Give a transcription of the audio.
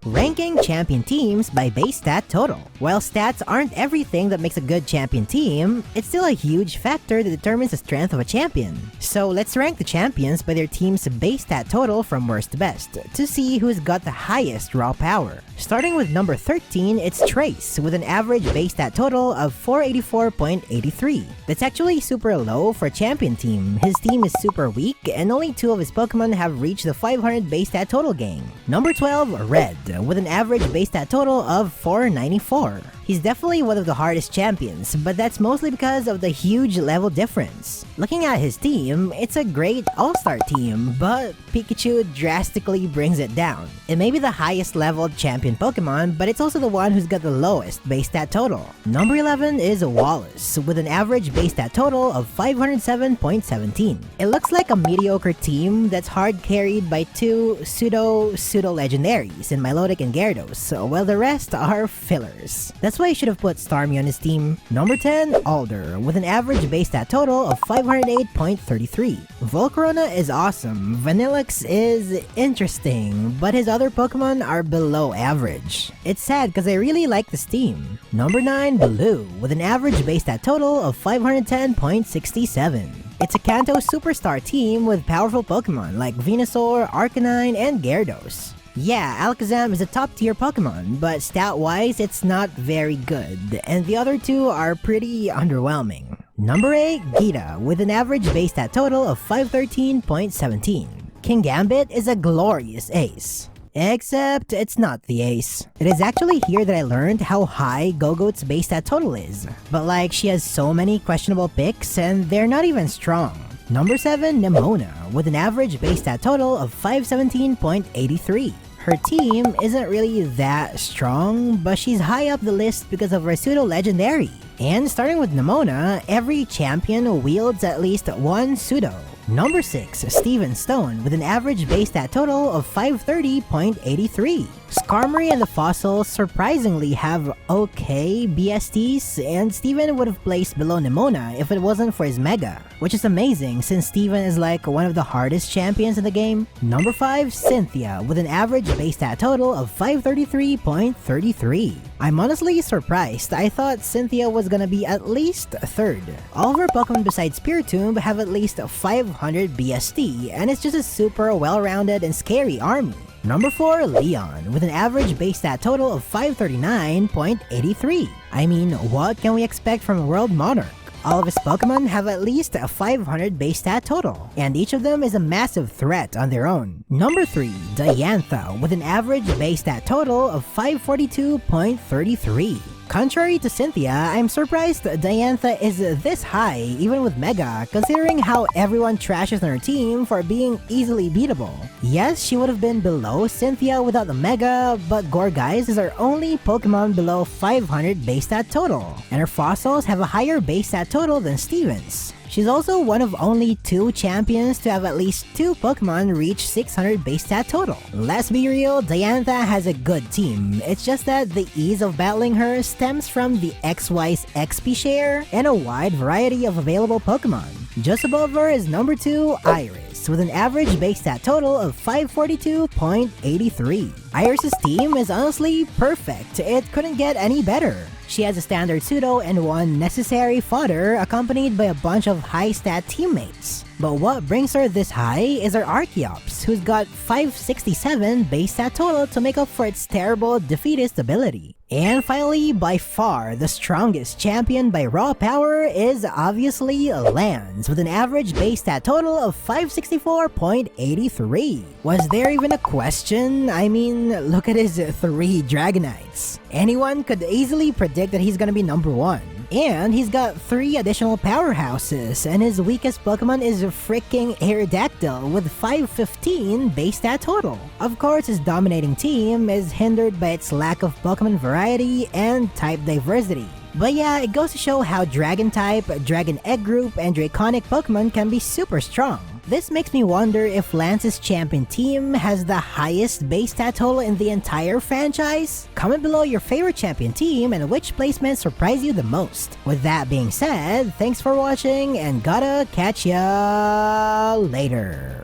Ranking champion teams by base stat total. While stats aren't everything that makes a good champion team, it's still a huge factor that determines the strength of a champion. So let's rank the champions by their team's base stat total from worst to best, to see who's got the highest raw power. Starting with number 13, it's Trace, with an average base stat total of 484.83. That's actually super low for a champion team. His team is super weak, and only 2 of his Pokemon have reached the 500 base stat total gang. Number 12, Red, with an average base stat total of 494. He's definitely one of the hardest champions, but that's mostly because of the huge level difference. Looking at his team, it's a great all-star team, but Pikachu drastically brings it down. It may be the highest leveled champion Pokemon, but it's also the one who's got the lowest base stat total. Number 11 is Wallace, with an average base stat total of 507.17. It looks like a mediocre team that's hard carried by 2 pseudo-legendaries in Milotic and Gyarados, while the rest are fillers. That's why he should have put Starmie on his team. Number 10, Alder, with an average base stat total of 508.33. Volcarona is awesome, Vanillix is interesting, but his other Pokemon are below average. It's sad because I really like this team. Number 9, Blue, with an average base stat total of 510.67. It's a Kanto Superstar team with powerful Pokemon like Venusaur, Arcanine, and Gyarados. Yeah, Alakazam is a top-tier Pokemon, but stat-wise, it's not very good, and the other 2 are pretty underwhelming. Number 8, Gita, with an average base stat total of 513.17. King Gambit is a glorious ace. Except, it's not the ace. It is actually here that I learned how high Gogoat's base stat total is. But like, she has so many questionable picks, and they're not even strong. Number 7, Nemona, with an average base stat total of 517.83. Her team isn't really that strong, but she's high up the list because of her pseudo-legendary. And starting with Nemona, every champion wields at least one pseudo. Number 6, Steven Stone, with an average base stat total of 530.83. Skarmory and the Fossils surprisingly have okay BSTs, and Steven would have placed below Nemona if it wasn't for his Mega, which is amazing since Steven is like one of the hardest champions in the game. Number 5, Cynthia, with an average base stat total of 533.33. I'm honestly surprised. I thought Cynthia was gonna be at least 3rd. All of her Pokemon besides Spiritomb have at least 500 BST, and it's just a super well-rounded and scary army. Number 4, Leon, with an average base stat total of 539.83. I mean, what can we expect from a World Monarch? All of his Pokemon have at least a 500 base stat total, and each of them is a massive threat on their own. Number 3, Diantha, with an average base stat total of 542.33. Contrary to Cynthia, I'm surprised Diantha is this high even with Mega, considering how everyone trashes on her team for being easily beatable. Yes, she would have been below Cynthia without the Mega, but Gourgeist is her only Pokemon below 500 base stat total, and her Fossils have a higher base stat total than Steven's. She's also one of only 2 champions to have at least 2 Pokemon reach 600 base stat total. Let's be real, Diantha has a good team. It's just that the ease of battling her stems from the X-Wise XP share and a wide variety of available Pokemon. Just above her is number 2, Iris, with an average base stat total of 542.83. Iris' team is honestly perfect. It couldn't get any better. She has a standard pseudo and one necessary fodder accompanied by a bunch of high-stat teammates. But what brings her this high is her Archeops, who's got 567 base stat total to make up for its terrible defeatist ability. And finally, by far the strongest champion by raw power is obviously Lance, with an average base stat total of 564.83. Was there even a question? I mean, look at his 3 Dragonites. Anyone could easily predict that he's gonna be number 1. And he's got 3 additional powerhouses, and his weakest Pokemon is freaking Aerodactyl with 515 base stat total. Of course, his dominating team is hindered by its lack of Pokemon variety and type diversity. But yeah, it goes to show how Dragon type, Dragon Egg group, and Draconic Pokemon can be super strong. This makes me wonder if Lance's champion team has the highest base stat total in the entire franchise? Comment below your favorite champion team and which placement surprised you the most. With that being said, thanks for watching and gotta catch ya later.